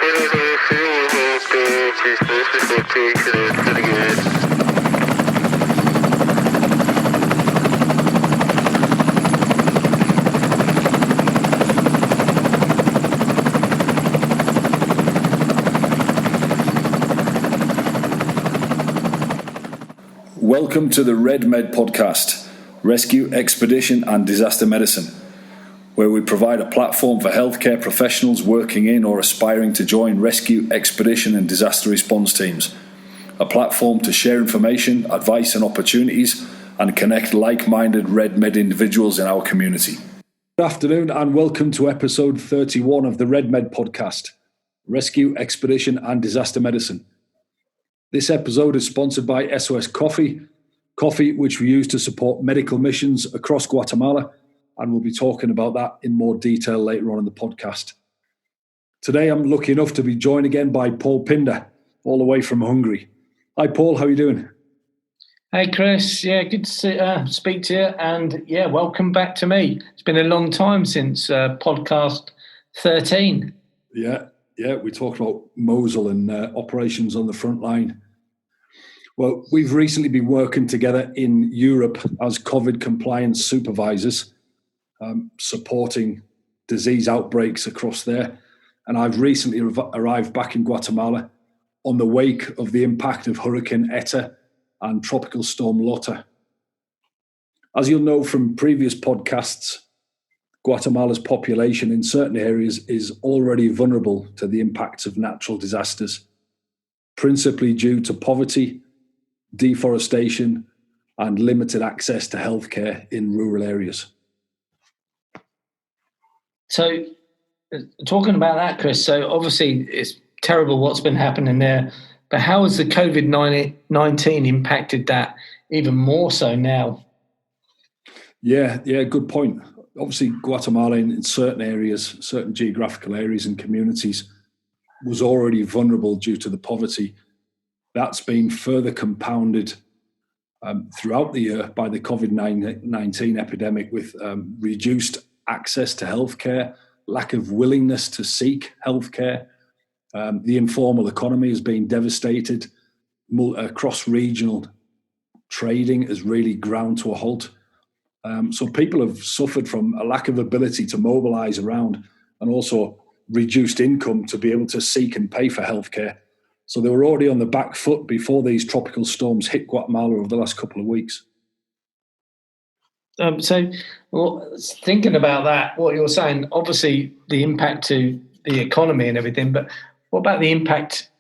Welcome to the Red Med podcast, Rescue, Expedition and Disaster Medicine, where we provide a platform for healthcare professionals working in or aspiring to join rescue, expedition and disaster response teams. A platform to share information, advice and opportunities and connect like-minded Red Med individuals in our community. Good afternoon and welcome to episode 31 of the Red Med podcast, Rescue, Expedition and Disaster Medicine. This episode is sponsored by SOS Coffee, which we use to support medical missions across Guatemala, and we'll be talking about that in more detail later on in the podcast. Today, I'm lucky enough to be joined again by Paul Pinder, all the way from Hungary. Hi, Paul. How are you doing? Hey, Chris. Yeah, good to speak to you, and yeah, welcome back to me. It's been a long time since podcast 13. Yeah, we talked about Mosul and operations on the front line. Well, we've recently been working together in Europe as COVID compliance supervisors, supporting disease outbreaks across there. And I've recently arrived back in Guatemala on the wake of the impact of Hurricane Eta and Tropical Storm Lota. As you'll know from previous podcasts, Guatemala's population in certain areas is already vulnerable to the impacts of natural disasters, principally due to poverty, deforestation, and limited access to healthcare in rural areas. So, talking about that, Chris, so obviously it's terrible what's been happening there, but how has the COVID-19 impacted that even more so now? Yeah, good point. Obviously, Guatemala in certain areas, certain geographical areas and communities was already vulnerable due to the poverty. That's been further compounded throughout the year by the COVID-19 epidemic with reduced access to healthcare, lack of willingness to seek healthcare. The informal economy has been devastated. Cross-regional trading has really ground to a halt. So people have suffered from a lack of ability to mobilize around and also reduced income to be able to seek and pay for healthcare. So they were already on the back foot before these tropical storms hit Guatemala over the last couple of weeks. Thinking about that, what you're saying, obviously the impact to the economy and everything, but what about the impact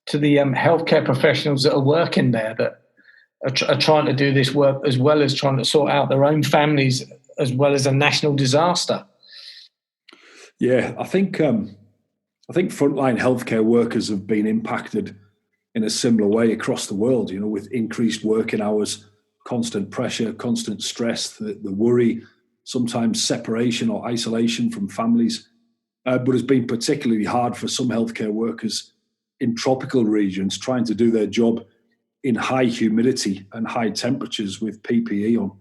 to the healthcare professionals that are working there that are trying to do this work as well as trying to sort out their own families as well as a national disaster? Yeah, I think frontline healthcare workers have been impacted in a similar way across the world, with increased working hours, constant pressure, constant stress, the worry, sometimes separation or isolation from families. But it's been particularly hard for some healthcare workers in tropical regions trying to do their job in high humidity and high temperatures with PPE on.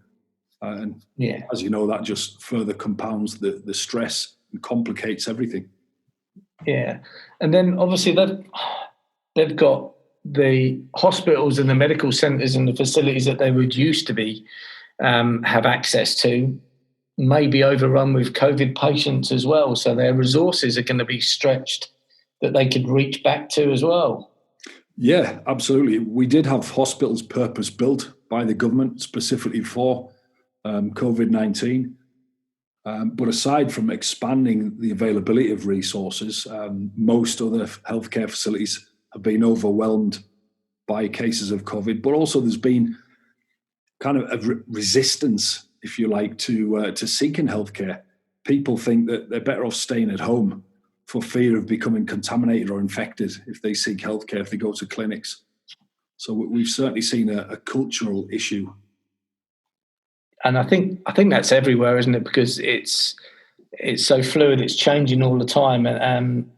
As you know, that just further compounds the stress and complicates everything. Yeah. And then obviously they've got the hospitals and the medical centres and the facilities that they would used to be have access to may be overrun with COVID patients as well. So their resources are going to be stretched that they could reach back to as well. Yeah, absolutely. We did have hospitals purpose-built by the government specifically for COVID-19. But aside from expanding the availability of resources, most other healthcare facilities have been overwhelmed by cases of COVID. But also there's been kind of a resistance, if you like, to seeking healthcare. People think that they're better off staying at home for fear of becoming contaminated or infected if they seek healthcare, if they go to clinics. So we've certainly seen a cultural issue. And I think that's everywhere, isn't it? Because it's so fluid, it's changing all the time. And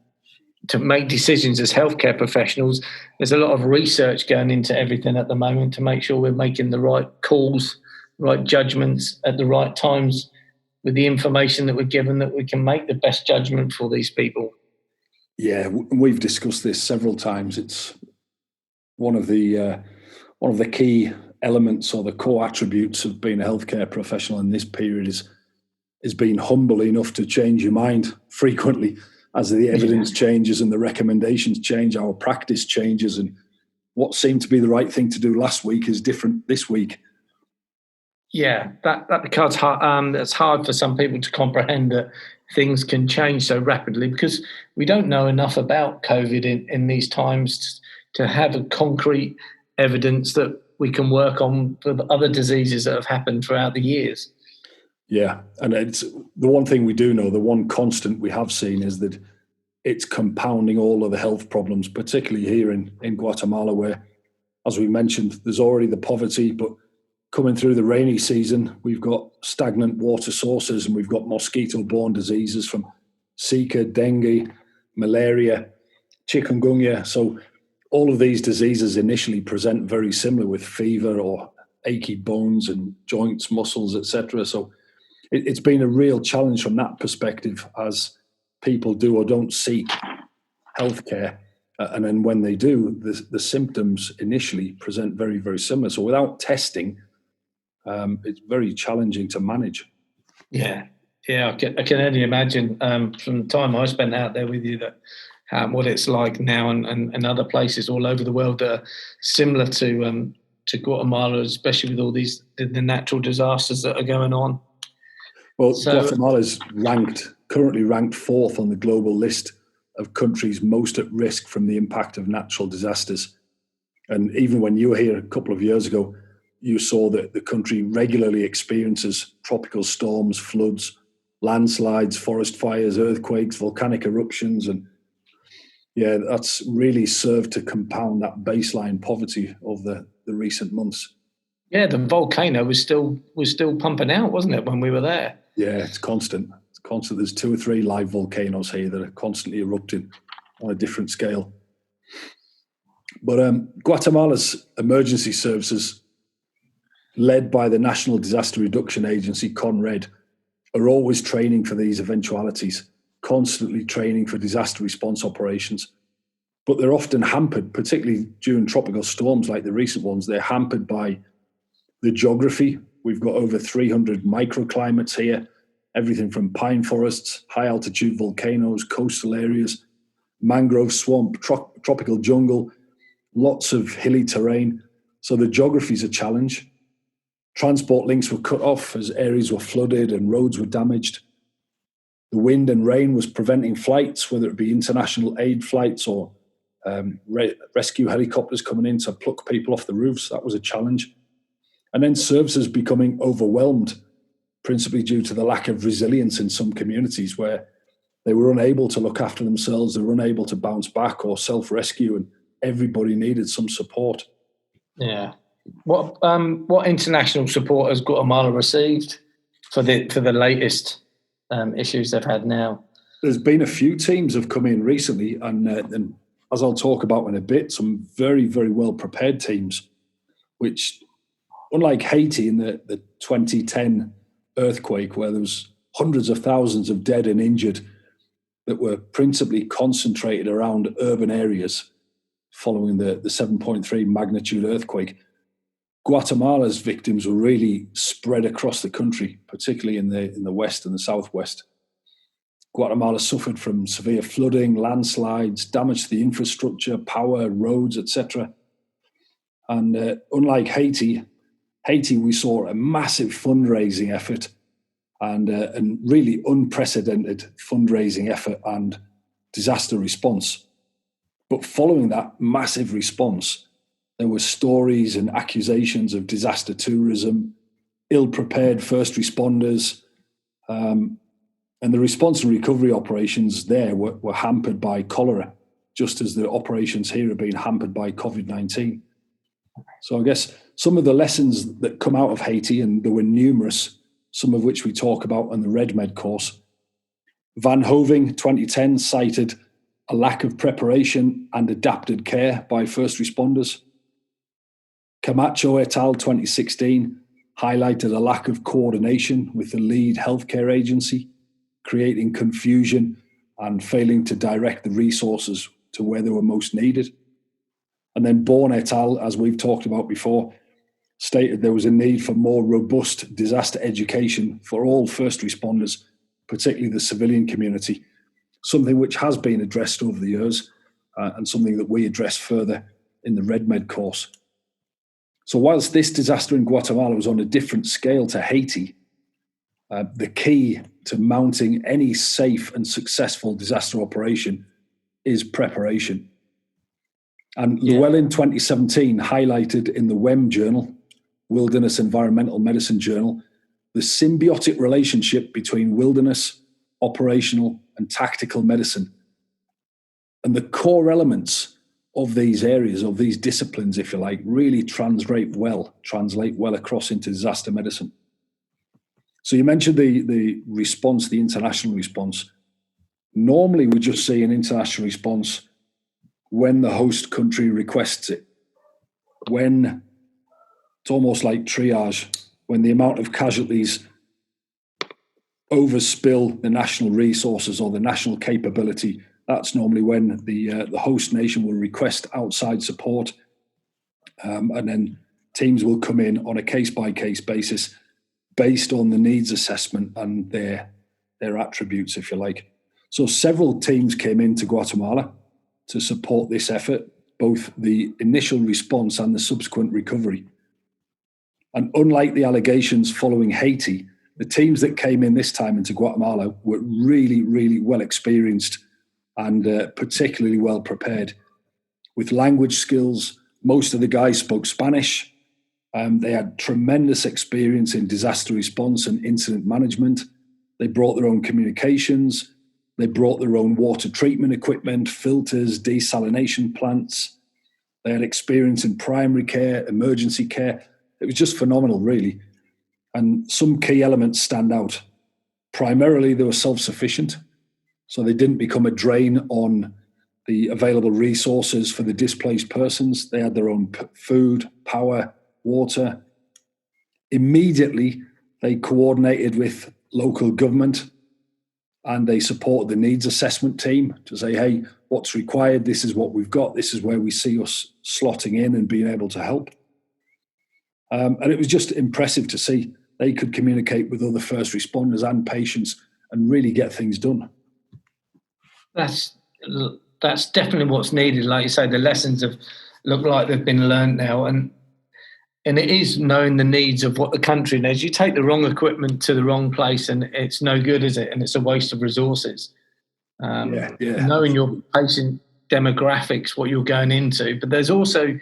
to make decisions as healthcare professionals, there's a lot of research going into everything at the moment to make sure we're making the right calls, right judgments at the right times with the information that we're given, that we can make the best judgment for these people. Yeah, we've discussed this several times. It's one of the key elements or the core attributes of being a healthcare professional in this period is being humble enough to change your mind frequently as the evidence changes and the recommendations change, our practice changes, and what seemed to be the right thing to do last week is different this week. Yeah, that becomes hard. It's hard for some people to comprehend that things can change so rapidly because we don't know enough about COVID in these times to have a concrete evidence that we can work on for the other diseases that have happened throughout the years. Yeah, and it's the one thing we do know, the one constant we have seen is that it's compounding all of the health problems, particularly here in Guatemala, where, as we mentioned, there's already the poverty, but coming through the rainy season, we've got stagnant water sources and we've got mosquito-borne diseases from Zika, dengue, malaria, chikungunya. So all of these diseases initially present very similar with fever or achy bones and joints, muscles, etc. So it's been a real challenge from that perspective as people do or don't seek healthcare. And then when they do, the symptoms initially present very, very similar. So without testing, it's very challenging to manage. Yeah, I can only imagine from the time I spent out there with you that what it's like now and other places all over the world that are similar to Guatemala, especially with all these the natural disasters that are going on. Well, Guatemala is currently ranked fourth on the global list of countries most at risk from the impact of natural disasters. And even when you were here a couple of years ago, you saw that the country regularly experiences tropical storms, floods, landslides, forest fires, earthquakes, volcanic eruptions. And yeah, that's really served to compound that baseline poverty of the recent months. Yeah, the volcano was still pumping out, wasn't it, when we were there? Yeah, it's constant. It's constant. There's 2 or 3 live volcanoes here that are constantly erupting on a different scale. But Guatemala's emergency services, led by the National Disaster Reduction Agency, CONRED, are always training for these eventualities, constantly training for disaster response operations. But they're often hampered, particularly during tropical storms like the recent ones, they're hampered by the geography. We've got over 300 microclimates here, everything from pine forests, high altitude volcanoes, coastal areas, mangrove swamp, tropical jungle, lots of hilly terrain. So the geography is a challenge. Transport links were cut off as areas were flooded and roads were damaged. The wind and rain was preventing flights, whether it be international aid flights or rescue helicopters coming in to pluck people off the roofs. That was a challenge. And then services becoming overwhelmed, principally due to the lack of resilience in some communities where they were unable to look after themselves, they were unable to bounce back or self-rescue, and everybody needed some support. Yeah. What international support has Guatemala received for the latest issues they've had now? There's been a few teams have come in recently, and as I'll talk about in a bit, some very, very well prepared teams, which, unlike Haiti in the 2010 earthquake, where there was hundreds of thousands of dead and injured that were principally concentrated around urban areas following the 7.3 magnitude earthquake, Guatemala's victims were really spread across the country, particularly in the west and the southwest. Guatemala suffered from severe flooding, landslides, damage to the infrastructure, power, roads, etc. And unlike Haiti, we saw a massive fundraising effort and really unprecedented fundraising effort and disaster response. But following that massive response, there were stories and accusations of disaster tourism, ill-prepared first responders, and the response and recovery operations there were hampered by cholera, just as the operations here have been hampered by COVID-19. So I guess some of the lessons that come out of Haiti, and there were numerous, some of which we talk about on the RedMed course. Van Hoving, 2010, cited a lack of preparation and adapted care by first responders. Camacho et al. 2016 highlighted a lack of coordination with the lead healthcare agency, creating confusion and failing to direct the resources to where they were most needed. And then Bourne et al., as we've talked about before, stated there was a need for more robust disaster education for all first responders, particularly the civilian community, something which has been addressed over the years and something that we address further in the RedMed course. So whilst this disaster in Guatemala was on a different scale to Haiti, the key to mounting any safe and successful disaster operation is preparation. And Llewellyn 2017 highlighted in the WEM journal, Wilderness Environmental Medicine Journal, the symbiotic relationship between wilderness, operational, and tactical medicine. And the core elements of these areas, of these disciplines, if you like, really translate well across into disaster medicine. So you mentioned the response, the international response. Normally we just see an international response when the host country requests it, when it's almost like triage, when the amount of casualties overspill the national resources or the national capability. That's normally when the host nation will request outside support, and then teams will come in on a case-by-case basis based on the needs assessment and their attributes, if you like. So several teams came into Guatemala to support this effort, both the initial response and the subsequent recovery. And unlike the allegations following Haiti, the teams that came in this time into Guatemala were really, really well experienced and particularly well prepared. With language skills, most of the guys spoke Spanish. They had tremendous experience in disaster response and incident management. They brought their own communications. They brought their own water treatment equipment, filters, desalination plants. They had experience in primary care, emergency care. It was just phenomenal, really. And some key elements stand out. Primarily, they were self-sufficient, so they didn't become a drain on the available resources for the displaced persons. They had their own food, power, water. Immediately, they coordinated with local government and they supported the needs assessment team to say, hey, what's required? This is what we've got. This is where we see us slotting in and being able to help. And it was just impressive to see they could communicate with other first responders and patients and really get things done. That's definitely what's needed. Like you say, the lessons have looked like they've been learned now, and it is knowing the needs of what the country needs. You take the wrong equipment to the wrong place, and it's no good, is it? And it's a waste of resources. Knowing your patient demographics, what you're going into, but there's also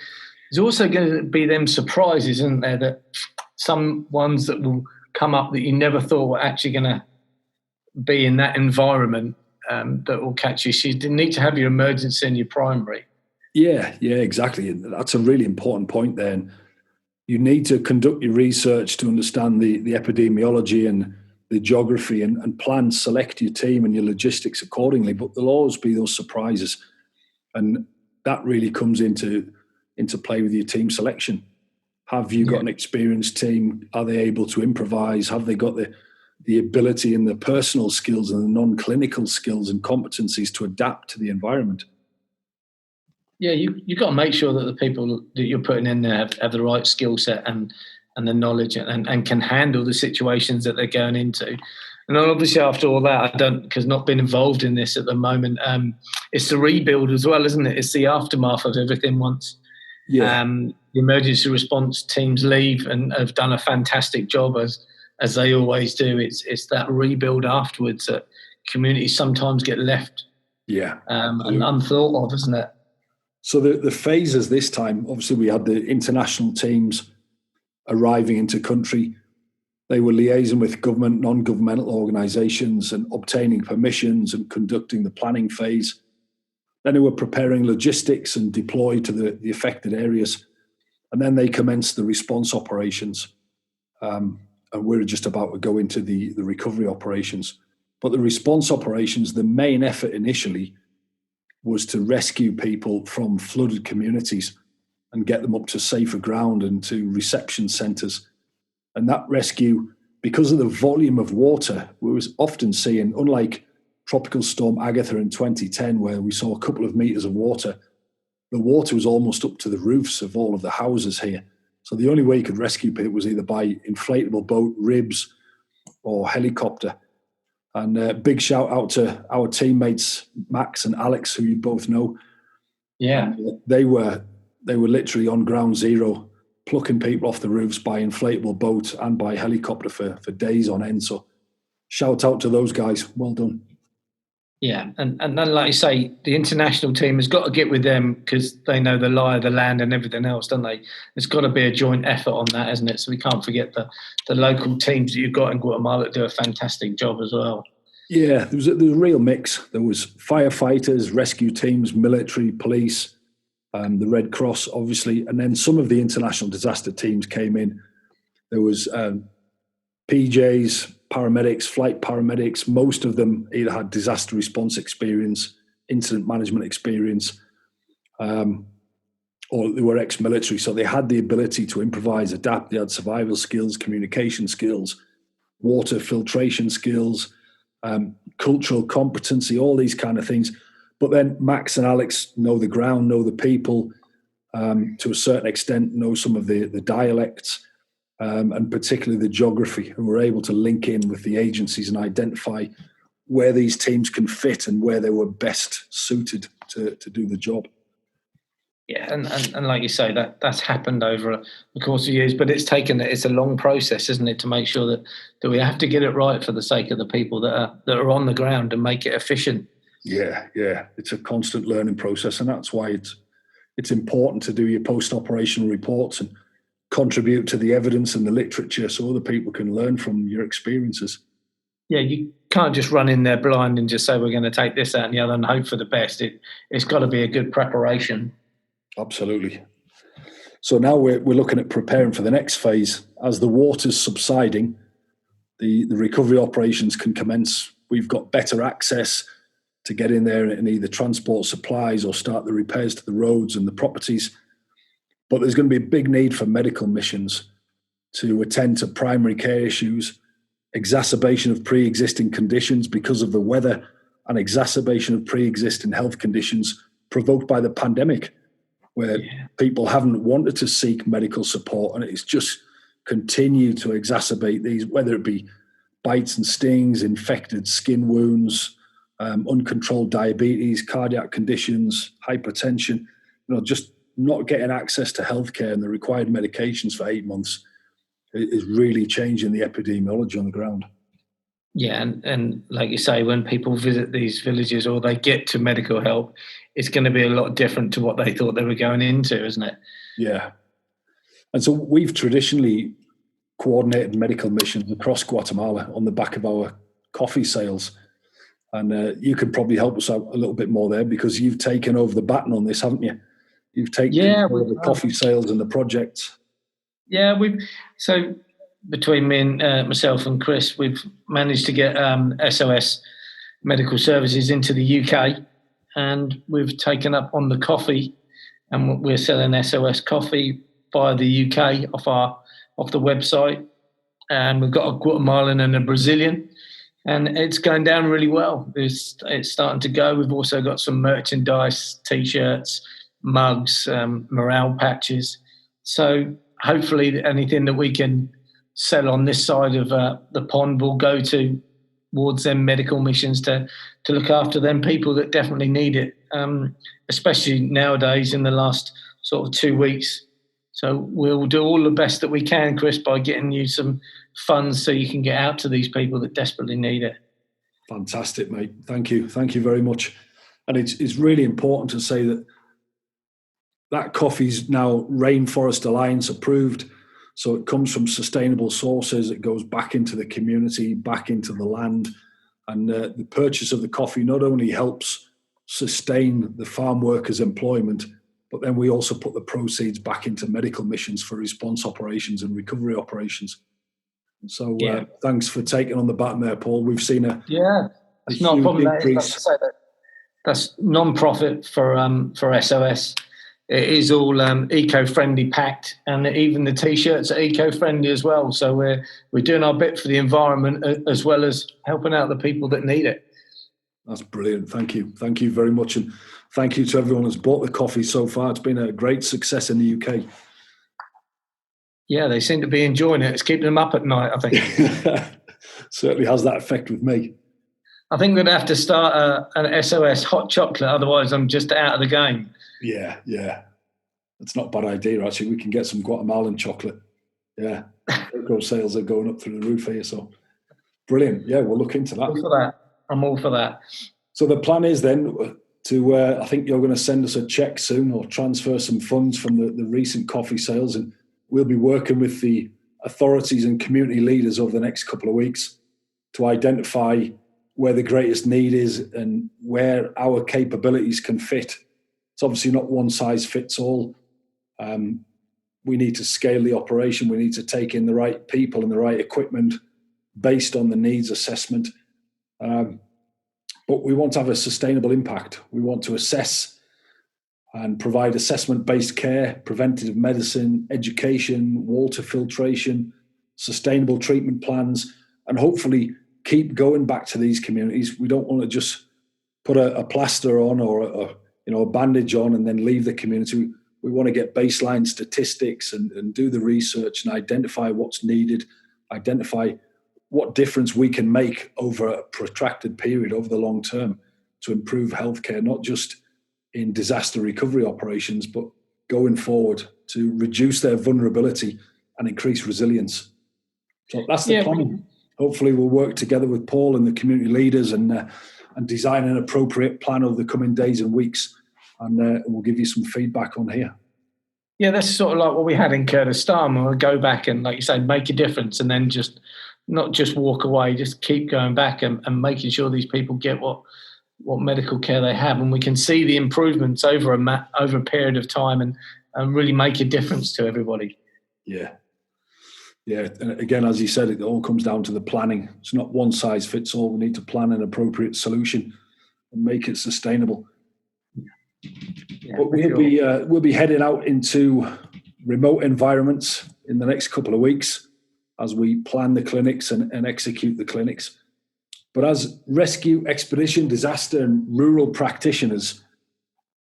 going to be them surprises, isn't there? That some ones that will come up that you never thought were actually going to be in that environment. That will catch you. So you need to have your emergency and your primary. Yeah, exactly. That's a really important point there. And you need to conduct your research to understand the epidemiology and the geography and plan, select your team and your logistics accordingly. But there'll always be those surprises. And that really comes into play with your team selection. Have you got an experienced team? Are they able to improvise? Have they got the ability and the personal skills and the non-clinical skills and competencies to adapt to the environment? Yeah, you've got to make sure that the people that you're putting in there have the right skill set and the knowledge and can handle the situations that they're going into. And then obviously after all that, because not been involved in this at the moment, it's the rebuild as well, isn't it? It's the aftermath of everything once the emergency response teams leave and have done a fantastic job as they always do. It's that rebuild afterwards that communities sometimes get left and unthought of, isn't it? So the phases this time, obviously we had the international teams arriving into country. They were liaising with government, non-governmental organisations and obtaining permissions and conducting the planning phase. Then they were preparing logistics and deployed to the affected areas. And then they commenced the response operations. And we're just about to go into the recovery operations. But the response operations, the main effort initially was to rescue people from flooded communities and get them up to safer ground and to reception centres. And that rescue, because of the volume of water, we was often seeing, unlike Tropical Storm Agatha in 2010, where we saw a couple of meters of water. The water was almost up to the roofs of all of the houses here. So the only way you could rescue people was either by inflatable boat, ribs, or helicopter. And big shout out to our teammates, Max and Alex, who you both know. Yeah. They were literally on ground zero, plucking people off the roofs by inflatable boat and by helicopter for days on end. So shout out to those guys. Well done. Yeah, and then, like you say, the international team has got to get with them because they know the lie of the land and everything else, don't they? It's got to be a joint effort on that, isn't it? So we can't forget the local teams that you've got in Guatemala that do a fantastic job as well. Yeah, there was a real mix. There was firefighters, rescue teams, military, police, the Red Cross, obviously, and then some of the international disaster teams came in. There was PJs, paramedics, flight paramedics. Most of them either had disaster response experience, incident management experience, or they were ex-military. So they had the ability to improvise, adapt. They had survival skills, communication skills, water filtration skills, cultural competency, all these kind of things. But then Max and Alex know the ground, know the people, to a certain extent, know some of the dialects, and particularly the geography, and were able to link in with the agencies and identify where these teams can fit and where they were best suited to do the job. Yeah, and like you say, that's happened over the course of years, but it's a long process, isn't it, to make sure that we have to get it right for the sake of the people that are on the ground and make it efficient. Yeah, it's a constant learning process, and that's why it's important to do your post-operational reports and contribute to the evidence and the literature so other people can learn from your experiences. Yeah, you can't just run in there blind and just say we're going to take this, that and the other and hope for the best. It's got to be a good preparation. Absolutely. So now we're looking at preparing for the next phase. As the water's subsiding, the recovery operations can commence. We've got better access to get in there and either transport supplies or start the repairs to the roads and the properties. But there's going to be a big need for medical missions to attend to primary care issues, exacerbation of pre-existing conditions because of the weather, and exacerbation of pre-existing health conditions provoked by the pandemic, where people haven't wanted to seek medical support, and it's just continued to exacerbate these, whether it be bites and stings, infected skin wounds, uncontrolled diabetes, cardiac conditions, hypertension, just not getting access to healthcare and the required medications for 8 months is really changing the epidemiology on the ground. Yeah, and like you say, when people visit these villages or they get to medical help, it's going to be a lot different to what they thought they were going into, isn't it? Yeah. And so we've traditionally coordinated medical missions across Guatemala on the back of our coffee sales. And you could probably help us out a little bit more there because you've taken over the baton on this, haven't you? You've taken over the coffee sales and the projects. Yeah, so between me and myself and Chris, we've managed to get SOS Medical Services into the UK, and we've taken up on the coffee, and we're selling SOS Coffee via the UK off the website, and we've got a Guatemalan and a Brazilian, and it's going down really well. It's starting to go. We've also got some merchandise, T-shirts, mugs, morale patches. So hopefully anything that we can sell on this side of the pond will go towards them medical missions to look after them people that definitely need it, especially nowadays in the last sort of 2 weeks. So we'll do all the best that we can, Chris, by getting you some funds so you can get out to these people that desperately need it. Fantastic, mate. Thank you. Thank you very much. And it's really important to say that coffee's now Rainforest Alliance approved. So it comes from sustainable sources. It goes back into the community, back into the land. And the purchase of the coffee not only helps sustain the farm workers' employment, but then we also put the proceeds back into medical missions for response operations and recovery operations. So thanks for taking on the baton there, Paul. We've seen it's not a problem. Increase. That's non-profit for SOS. It is all eco-friendly packed, and even the T-shirts are eco-friendly as well. So we're doing our bit for the environment as well as helping out the people that need it. That's brilliant. Thank you. Thank you very much. And thank you to everyone who's bought the coffee so far. It's been a great success in the UK. Yeah, they seem to be enjoying it. It's keeping them up at night, I think. Certainly has that effect with me. I think we're going to have to start an SOS hot chocolate. Otherwise, I'm just out of the game. Yeah. That's not a bad idea, actually. We can get some Guatemalan chocolate. Yeah. Cocoa sales are going up through the roof here. So brilliant. Yeah, we'll look into that. I'm all for that. So the plan is then to, I think you're going to send us a check soon or transfer some funds from the recent coffee sales, and we'll be working with the authorities and community leaders over the next couple of weeks to identify where the greatest need is and where our capabilities can fit. It's obviously not one size fits all. We need to scale the operation. We need to take in the right people and the right equipment based on the needs assessment. But we want to have a sustainable impact. We want to assess and provide assessment-based care, preventative medicine, education, water filtration, sustainable treatment plans, and hopefully keep going back to these communities. We don't want to just put a plaster on or a bandage on and then leave the community. We want to get baseline statistics and do the research and identify what's needed, identify what difference we can make over a protracted period, over the long term, to improve healthcare, not just in disaster recovery operations, but going forward to reduce their vulnerability and increase resilience. So that's the plan. Hopefully we'll work together with Paul and the community leaders and design an appropriate plan over the coming days and weeks. And we'll give you some feedback on here. Yeah, that's sort of like what we had in Kurdistan. We'll go back and, like you say, make a difference, and then just not just walk away, just keep going back and making sure these people get what medical care they have. And we can see the improvements over a period of time and really make a difference to everybody. Yeah. And again, as you said, it all comes down to the planning. It's not one size fits all. We need to plan an appropriate solution and make it sustainable. Yeah, but we'll be heading out into remote environments in the next couple of weeks as we plan the clinics and execute the clinics. But as rescue, expedition, disaster and rural practitioners,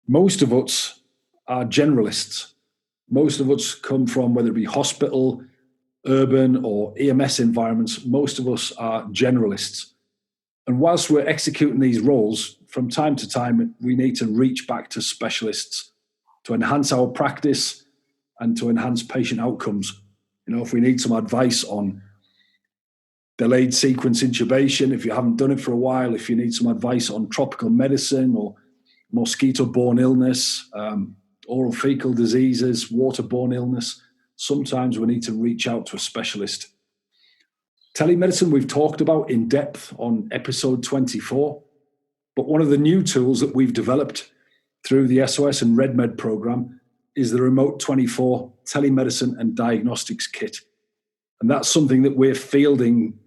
most of us are generalists. Most of us come from, whether it be hospital, urban or EMS environments, most of us are generalists. And whilst we're executing these roles, from time to time, we need to reach back to specialists to enhance our practice and to enhance patient outcomes. If we need some advice on delayed sequence intubation, if you haven't done it for a while, if you need some advice on tropical medicine or mosquito-borne illness, oral fecal diseases, waterborne illness, sometimes we need to reach out to a specialist. Telemedicine we've talked about in depth on episode 24, but one of the new tools that we've developed through the SOS and RedMed program is the Remote 24 Telemedicine and Diagnostics Kit. And that's something that we're fielding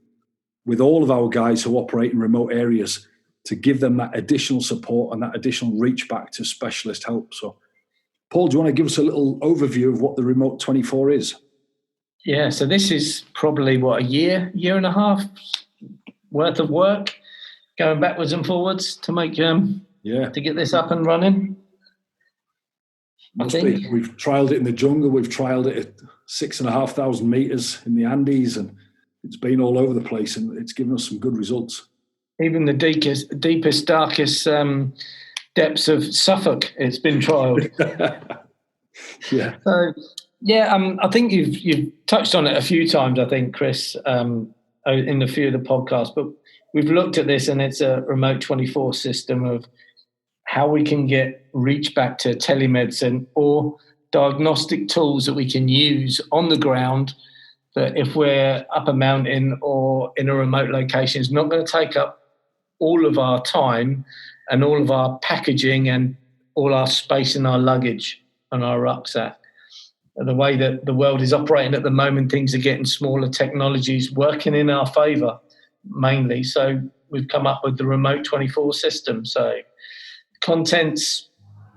with all of our guys who operate in remote areas to give them that additional support and that additional reach back to specialist help. So, Paul, do you want to give us a little overview of what the Remote 24 is? Yeah, so this is probably, a year and a half worth of work, going backwards and forwards to make to get this up and running. We've trialled it in the jungle. We've trialled it at 6,500 meters in the Andes, and it's been all over the place, and it's given us some good results. Even the deepest, darkest depths of Suffolk, it's been trialled. Yeah. So, I think you've touched on it a few times, I think, Chris, in a few of the podcasts, but we've looked at this, and it's a Remote 24 system of how we can get reach back to telemedicine or diagnostic tools that we can use on the ground that if we're up a mountain or in a remote location, it's not going to take up all of our time and all of our packaging and all our space in our luggage and our rucksack. The way that the world is operating at the moment, things are getting smaller, technologies working in our favour mainly. So we've come up with the Remote 24 system. So contents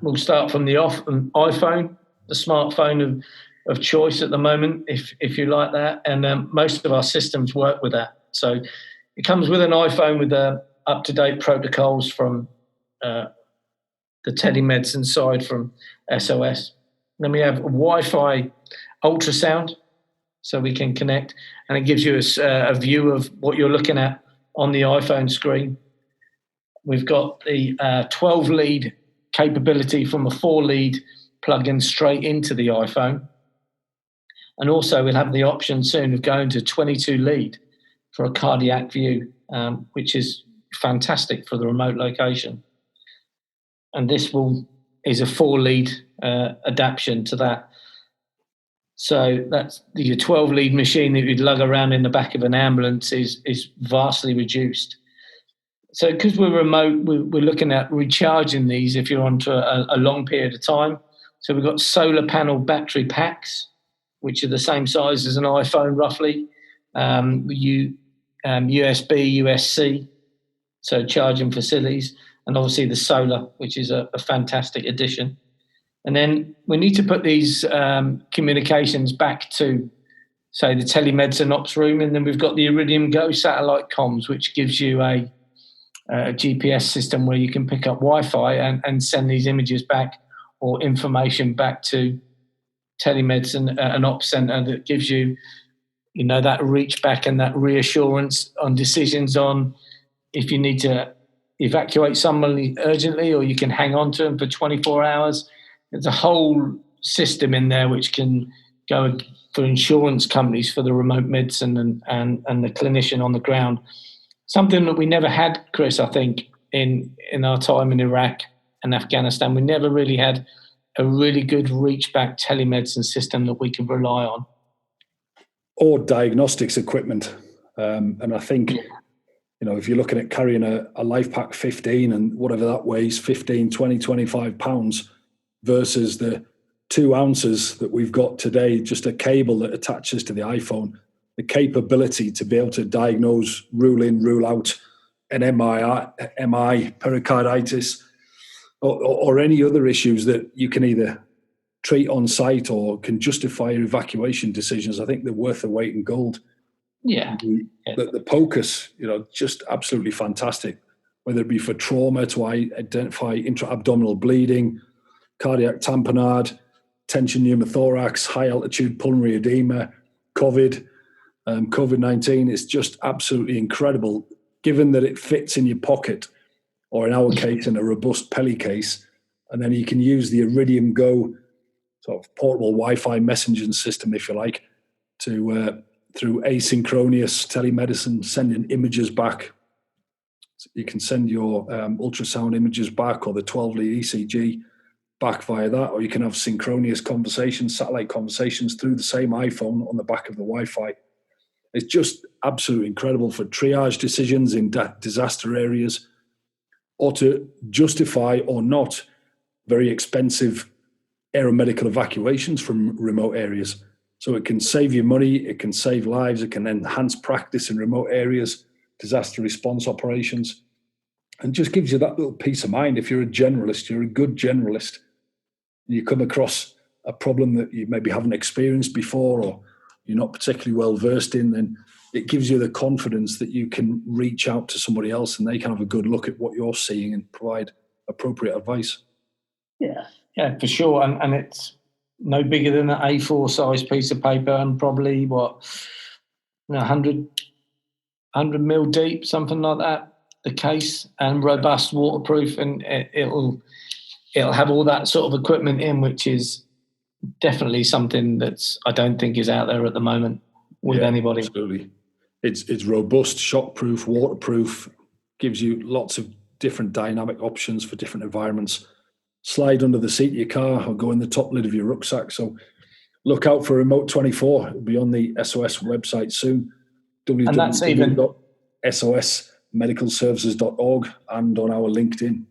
will start from the iPhone, the smartphone of choice at the moment, if you like that. And most of our systems work with that. So it comes with an iPhone with a up-to-date protocols from the telemedicine side from SOS. Then we have Wi-Fi ultrasound, so we can connect, and it gives you a view of what you're looking at on the iPhone screen. We've got the 12-lead capability from a 4-lead plug-in straight into the iPhone. And also we'll have the option soon of going to 22-lead for a cardiac view, which is fantastic for the remote location. And this is a 4-lead adaptation to that. So that's your 12-lead machine that you'd lug around in the back of an ambulance is vastly reduced. So because we're remote, we're looking at recharging these if you're onto a long period of time. So we've got solar panel battery packs, which are the same size as an iPhone roughly. USB, USB-C, so charging facilities, and obviously the solar, which is a fantastic addition. And then we need to put these communications back to, say, the telemedicine ops room, and then we've got the Iridium Go satellite comms, which gives you a GPS system where you can pick up Wi-Fi and send these images back or information back to telemedicine, an ops center that gives you, that reach back and that reassurance on decisions on if you need to evacuate somebody urgently or you can hang on to them for 24 hours. There's a whole system in there which can go for insurance companies for the remote medicine and the clinician on the ground. Something that we never had, Chris, I think, in our time in Iraq and Afghanistan. We never really had a really good reach-back telemedicine system that we could rely on. Or diagnostics equipment. And I think, if you're looking at carrying a LifePak 15 and whatever that weighs, 15, 20, 25 pounds versus the 2 ounces that we've got today, just a cable that attaches to the iPhone, the capability to be able to diagnose, rule in, rule out an MI, pericarditis, or any other issues that you can either treat on site or can justify your evacuation decisions. I think they're worth the weight in gold. Yeah. The POCUS, just absolutely fantastic, whether it be for trauma to identify intra-abdominal bleeding, cardiac tamponade, tension pneumothorax, high altitude pulmonary edema, COVID-19 is just absolutely incredible, given that it fits in your pocket, or in our case, in a robust Peli case. And then you can use the Iridium Go sort of portable Wi-Fi messaging system, if you like, to through asynchronous telemedicine, sending images back. So you can send your ultrasound images back or the 12-lead ECG back via that, or you can have synchronous conversations, satellite conversations through the same iPhone on the back of the Wi-Fi. It's just absolutely incredible for triage decisions in disaster areas, or to justify or not very expensive aeromedical evacuations from remote areas. So it can save you money, it can save lives, it can enhance practice in remote areas, disaster response operations, and just gives you that little peace of mind. If you're a generalist, you're a good generalist, and you come across a problem that you maybe haven't experienced before or you're not particularly well versed in, then it gives you the confidence that you can reach out to somebody else and they can have a good look at what you're seeing and provide appropriate advice. Yeah, for sure. And it's no bigger than an A4 size piece of paper and probably 100 mil deep, something like that, the case, and robust, waterproof, and it'll have all that sort of equipment in, which is definitely something that's I don't think is out there at the moment with anybody. Absolutely. It's robust, shockproof, waterproof, gives you lots of different dynamic options for different environments. Slide under the seat of your car or go in the top lid of your rucksack. So look out for Remote 24. It'll be on the SOS website soon. www.sosmedicalservices.org and on our LinkedIn.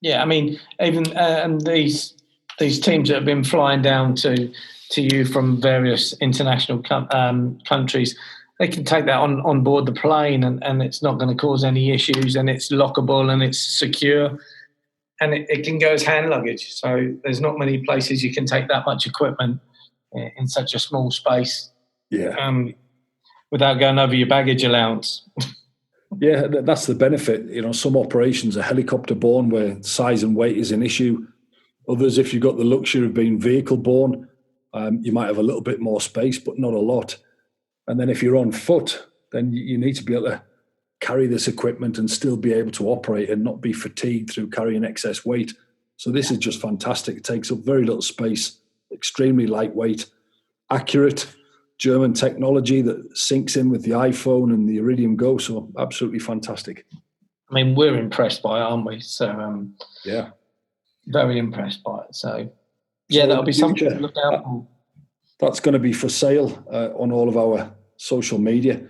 Yeah, I mean, even these teams that have been flying down to you from various international countries, they can take that on board the plane and it's not going to cause any issues, and it's lockable and it's secure. And it can go as hand luggage. So there's not many places you can take that much equipment in such a small space without going over your baggage allowance. Yeah, that's the benefit. Some operations are helicopter borne where size and weight is an issue. Others, if you've got the luxury of being vehicle borne, you might have a little bit more space, but not a lot. And then if you're on foot, then you need to be able to carry this equipment and still be able to operate and not be fatigued through carrying excess weight. So this is just fantastic. It takes up very little space, extremely lightweight, accurate, German technology that syncs in with the iPhone and the Iridium Go. So absolutely fantastic. I mean, we're impressed by it, aren't we? So yeah, very impressed by it. So that'll be something to look out for. That's going to be for sale on all of our social media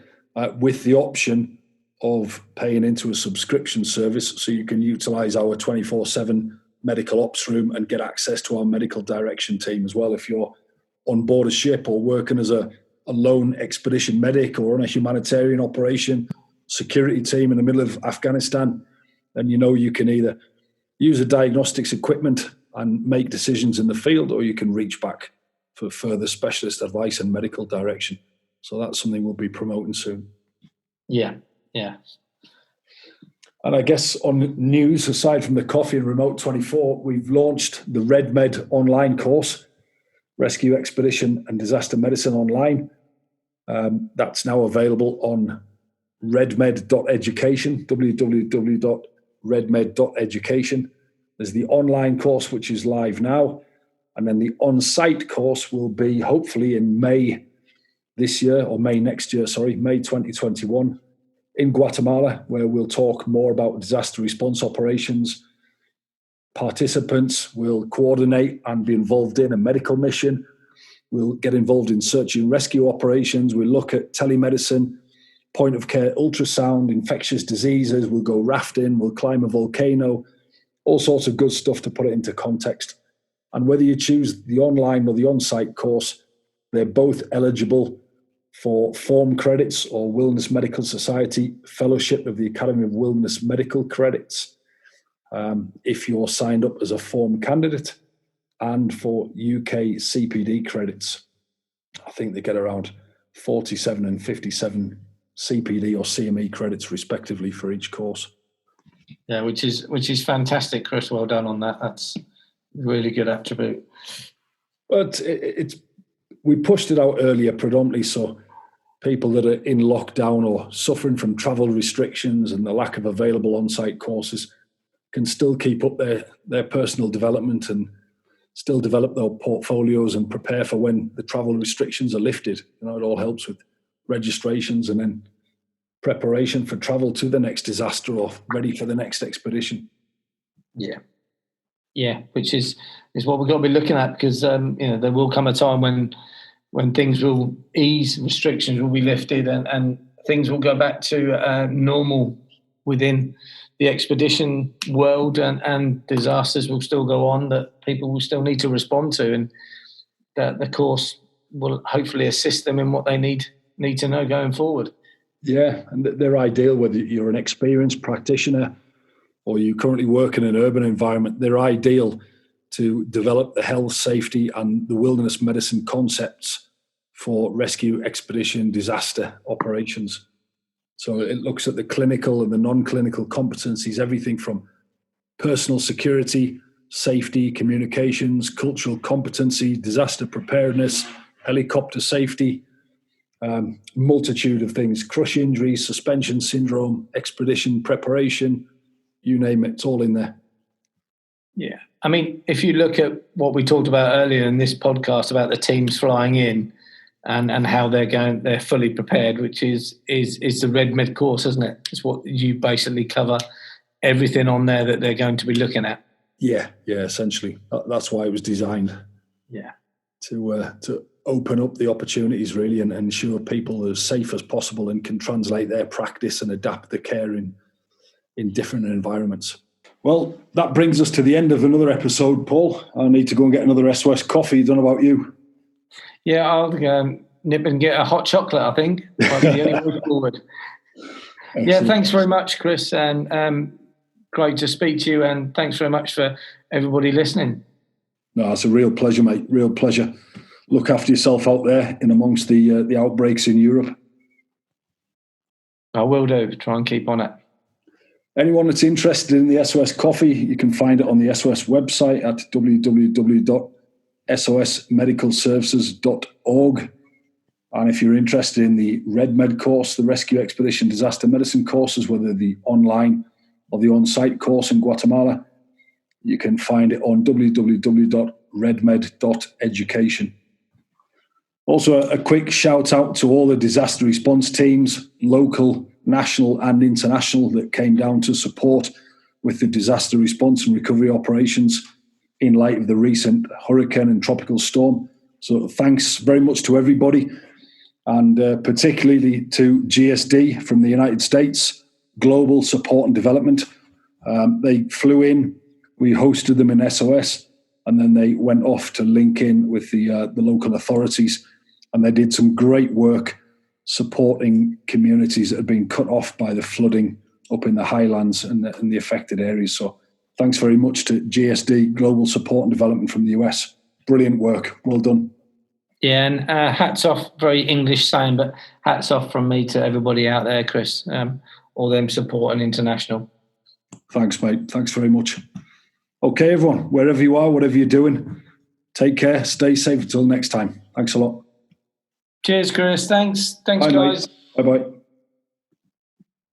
with the option of paying into a subscription service, so you can utilize our 24/7 medical ops room and get access to our medical direction team as well. If you're on board a ship or working as a lone expedition medic or on a humanitarian operation, security team in the middle of Afghanistan, then you can either use a diagnostics equipment and make decisions in the field, or you can reach back for further specialist advice and medical direction. So that's something we'll be promoting soon. Yeah. And I guess on news, aside from the coffee and Remote 24, we've launched the RedMed online course, Rescue Expedition and Disaster Medicine Online. That's now available on redmed.education, www.redmed.education. There's the online course, which is live now. And then the on-site course will be hopefully in May this year, or May next year, May 2021, in Guatemala, where we'll talk more about disaster response operations. Participants will coordinate and be involved in a medical mission. We'll get involved in search and rescue operations. We'll look at telemedicine, point of care ultrasound, infectious diseases. We'll go rafting. We'll climb a volcano, all sorts of good stuff to put it into context. And whether you choose the online or the on-site course, they're both eligible for form credits or Wilderness Medical Society Fellowship of the Academy of Wilderness Medical credits. If you're signed up as a form candidate, and for UK CPD credits. I think they get around 47 and 57 CPD or CME credits respectively for each course. Yeah, which is fantastic, Chris. Well done on that. That's a really good attribute. But we pushed it out earlier predominantly so people that are in lockdown or suffering from travel restrictions and the lack of available on-site courses can still keep up their personal development and still develop their portfolios and prepare for when the travel restrictions are lifted. It all helps with registrations and then preparation for travel to the next disaster or ready for the next expedition. Yeah, which is what we've got to be looking at, because there will come a time when things will ease, restrictions will be lifted, and things will go back to normal within the expedition world, and disasters will still go on that people will still need to respond to, and that the course will hopefully assist them in what they need to know going forward. Yeah, and they're ideal whether you're an experienced practitioner or you currently work in an urban environment. They're ideal to develop the health, safety, and the wilderness medicine concepts for rescue, expedition, disaster operations. So it looks at the clinical and the non-clinical competencies, everything from personal security, safety, communications, cultural competency, disaster preparedness, helicopter safety, multitude of things, crush injuries, suspension syndrome, expedition preparation, you name it, it's all in there. Yeah. I mean, if you look at what we talked about earlier in this podcast about the teams flying in and how they're fully prepared, which is the RedMed course, isn't it? It's what you basically cover, everything on there that they're going to be looking at. Yeah, essentially. That's why it was designed. Yeah. To open up the opportunities really and ensure people are as safe as possible and can translate their practice and adapt the care in different environments. Well, that brings us to the end of another episode, Paul. I need to go and get another SOS coffee. Don't know about you. Yeah, I'll nip and get a hot chocolate, I think. Might be the only way forward. Excellent. Yeah, thanks very much, Chris. And great to speak to you. And thanks very much for everybody listening. No, it's a real pleasure, mate. Real pleasure. Look after yourself out there in amongst the outbreaks in Europe. I will do. Try and keep on it. Anyone that's interested in the SOS Coffee, you can find it on the SOS website at www.sosmedicalservices.org. And if you're interested in the RedMed course, the Rescue Expedition Disaster Medicine courses, whether the online or the on-site course in Guatemala, you can find it on www.redmed.education. Also, a quick shout out to all the disaster response teams, local, national and international, that came down to support with the disaster response and recovery operations in light of the recent hurricane and tropical storm. So thanks very much to everybody, and particularly to GSD from the United States, Global Support and Development. They flew in, we hosted them in SOS, and then they went off to link in with the local authorities, and they did some great work supporting communities that had been cut off by the flooding up in the highlands and the affected areas. So thanks very much to GSD, Global Support and Development from the US. Brilliant work. Well done. Yeah, and hats off, very English saying, but hats off from me to everybody out there, Chris, all them supporting international. Thanks, mate. Thanks very much. Okay, everyone, wherever you are, whatever you're doing, take care, stay safe until next time. Thanks a lot. Cheers, Chris. Thanks, Bye, guys. Bye-bye.